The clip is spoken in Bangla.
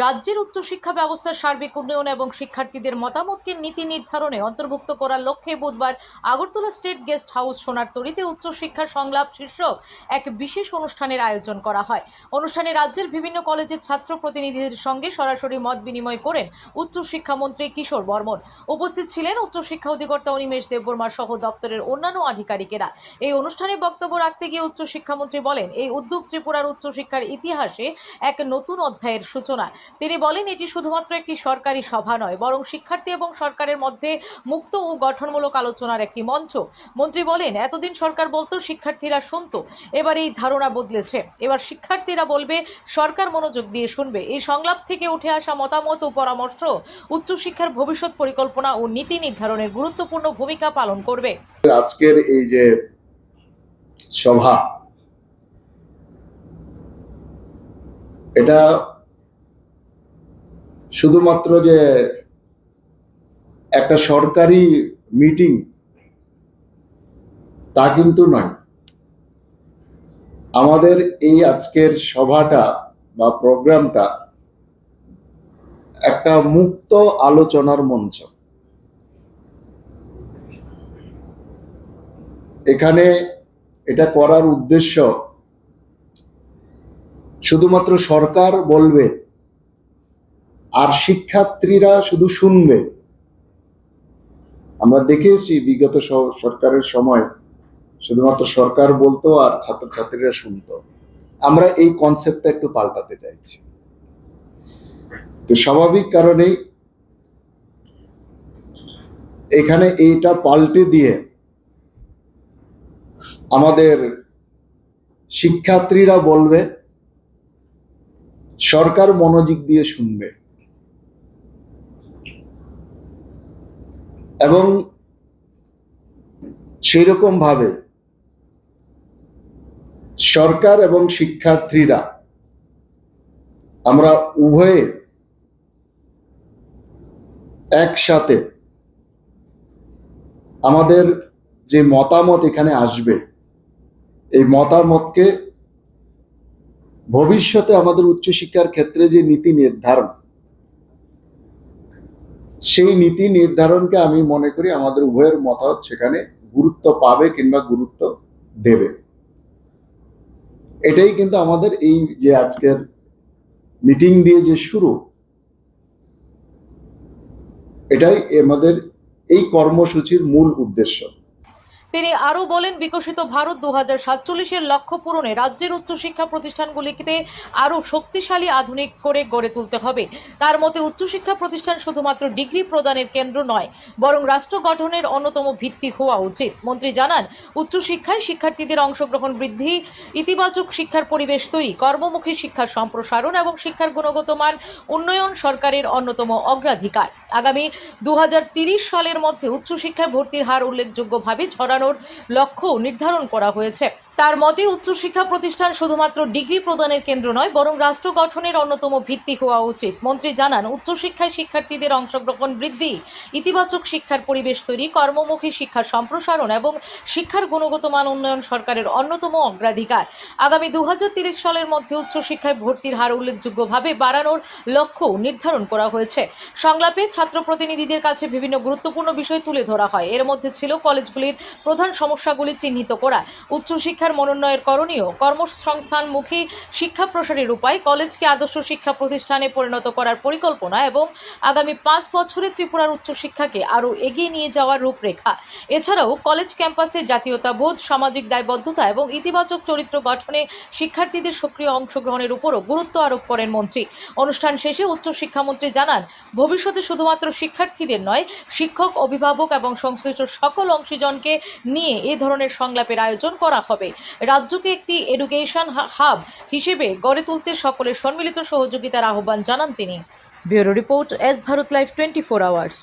রাজ্যের উচ্চশিক্ষা ব্যবস্থার সার্বিক উন্নয়ন এবং শিক্ষার্থীদের মতামতকে নীতি নির্ধারণে অন্তর্ভুক্ত করার লক্ষ্যে বুধবার আগরতলা স্টেট গেস্ট হাউস সোনারতরীতে উচ্চশিক্ষা সংলাপ শীর্ষক এক বিশেষ অনুষ্ঠানের আয়োজন করা হয়। অনুষ্ঠানে রাজ্যের বিভিন্ন কলেজের ছাত্র প্রতিনিধিদের সঙ্গে সরাসরি মত বিনিময় করেন উচ্চশিক্ষামন্ত্রী কিশোর বর্মন। উপস্থিত ছিলেন উচ্চশিক্ষা অধিকর্তা অনিমেষ দেববর্মা সহ দপ্তরের অন্যান্য আধিকারিকেরা। এই অনুষ্ঠানে বক্তব্য রাখতে গিয়ে উচ্চশিক্ষামন্ত্রী বলেন, এই উদ্যোগ ত্রিপুরার উচ্চশিক্ষার ইতিহাসে এক নতুন অধ্যায়ের সূচনা। তিনি বলেন, এটি শুধুমাত্র একটি সরকারি সভা নয়, বরং শিক্ষার্থী এবং সরকারের মধ্যে মুক্ত ও গঠনমূলক আলোচনার একটি মঞ্চ। মন্ত্রী বলেন, এতদিন সরকার বলতো, শিক্ষার্থীরা শুনতো, এবার এই ধারণা বদলেছে। এবার শিক্ষার্থীরা বলবে, সরকার মনোযোগ দিয়ে শুনবে। এই সংলাপ থেকে উঠে আসা মতামত ও পরামর্শ উচ্চশিক্ষার ভবিষ্যৎ পরিকল্পনা ও নীতি নির্ধারণের গুরুত্বপূর্ণ ভূমিকা পালন করবে। আজকের এই যে সভা, এটা শুধুমাত্র যে একটা সরকারি মিটিং তা কিন্তু নয়। আমাদের এই আজকের সভাটা বা প্রোগ্রামটা একটা মুক্ত আলোচনার মঞ্চ। এখানে এটা করার উদ্দেশ্য শুধুমাত্র সরকার বলবে আর শিক্ষার্থীরা শুধু শুনবে। আমরা দেখেছি বিগত সরকারের সময় শুধুমাত্র সরকার বলতো আর ছাত্রছাত্রীরা শুনতো। আমরা এই কনসেপ্টটা একটু পাল্টাতে চাইছি। তো স্বাভাবিক কারণেই এখানে এইটা পাল্টে দিয়ে আমাদের শিক্ষার্থীরা বলবে, সরকার মনোযোগ দিয়ে শুনবে এবং সেই রকম ভাবে সরকার এবং শিক্ষার্থীরা আমরা উভয়ে একসাথে আমাদের যে মতামত এখানে আসবে, এই মতামতকে ভবিষ্যতে আমাদের উচ্চশিক্ষার ক্ষেত্রে যে নীতি নির্ধারণ, সেই নীতি নির্ধারণকে আমি মনে করি আমাদের উভয়ের মতামত সেখানে গুরুত্ব পাবে কিংবা গুরুত্ব দেবে। এটাই কিন্তু আমাদের এই যে আজকের মিটিং দিয়ে যে শুরু, এটাই আমাদের এই কর্মসূচির মূল উদ্দেশ্য। তিনি আরও বলেন, বিকশিত ভারত 2047-এর লক্ষ্য পূরণে রাজ্যের উচ্চশিক্ষা প্রতিষ্ঠানগুলিকে আরও শক্তিশালী, আধুনিক করে গড়ে তুলতে হবে। তার মতে, উচ্চশিক্ষা প্রতিষ্ঠান শুধুমাত্র ডিগ্রি প্রদানের কেন্দ্র নয়, বরং রাষ্ট্র গঠনের অন্যতম ভিত্তি হওয়া উচিত। মন্ত্রী জানান, উচ্চশিক্ষায় শিক্ষার্থীদের অংশগ্রহণ বৃদ্ধি, ইতিবাচক শিক্ষার পরিবেশ তৈরি, কর্মমুখী শিক্ষার সম্প্রসারণ এবং শিক্ষার গুণগত মান উন্নয়ন সরকারের অন্যতম অগ্রাধিকার। আগামী 2030 সালের মধ্যে উচ্চশিক্ষায় ভর্তির হার উল্লেখযোগ্যভাবে ছড়ানোর লক্ষ্য নির্ধারণ করা হয়েছে। তার মতে, উচ্চশিক্ষা প্রতিষ্ঠান শুধুমাত্র ডিগ্রি প্রদানের কেন্দ্র নয়, বরং রাষ্ট্র গঠনের অন্যতম ভিত্তি হওয়া উচিত। মন্ত্রী জানান, উচ্চশিক্ষায় শিক্ষার্থীদের অংশগ্রহণ বৃদ্ধি, ইতিবাচক শিক্ষার পরিবেশ তৈরি, কর্মমুখী শিক্ষার সম্প্রসারণ এবং শিক্ষার গুণগত মান উন্নয়ন সরকারের অন্যতম অগ্রাধিকার। আগামী 2030 সালের মধ্যে উচ্চশিক্ষায় ভর্তির হার উল্লেখযোগ্যভাবে বাড়ানোর লক্ষ্য নির্ধারণ করা হয়েছে। সংলাপে ছাত্র প্রতিনিধিদের কাছে বিভিন্ন গুরুত্বপূর্ণ বিষয় তুলে ধরা হয়। এর মধ্যে ছিল কলেজগুলির প্রধান সমস্যাগুলি চিহ্নিত করা, উচ্চশিক্ষার মনোন্নয়ের করণীয়, কর্মসংস্থানমুখী শিক্ষা প্রসারের উপায়, কলেজকে আদর্শ শিক্ষা প্রতিষ্ঠানে পরিণত করার পরিকল্পনা এবং আগামী 5 বছরে ত্রিপুরার উচ্চশিক্ষাকে আরও এগিয়ে নিয়ে যাওয়ার রূপরেখা। এছাড়াও কলেজ ক্যাম্পাসে জাতীয়তাবোধ, সামাজিক দায়বদ্ধতা এবং ইতিবাচক চরিত্র গঠনে শিক্ষার্থীদের সক্রিয় অংশগ্রহণের উপরও গুরুত্ব আরোপ করেন মন্ত্রী। অনুষ্ঠান শেষে উচ্চশিক্ষামন্ত্রী জানান, ভবিষ্যতে শুধুমাত্র শিক্ষার্থীদের নয়, শিক্ষক, অভিভাবক এবং সংশ্লিষ্ট সকল অংশীজনকে নিয়ে এ ধরনের সংলাপের আয়োজন করা হবে। রাজ্যকে একটি এডুকেশন হাব হিসেবে গড়ে তুলতে সকলের সম্মিলিত সহযোগিতার আহ্বান জানান তিনি। Bureau report, S Bharat live 24 hours.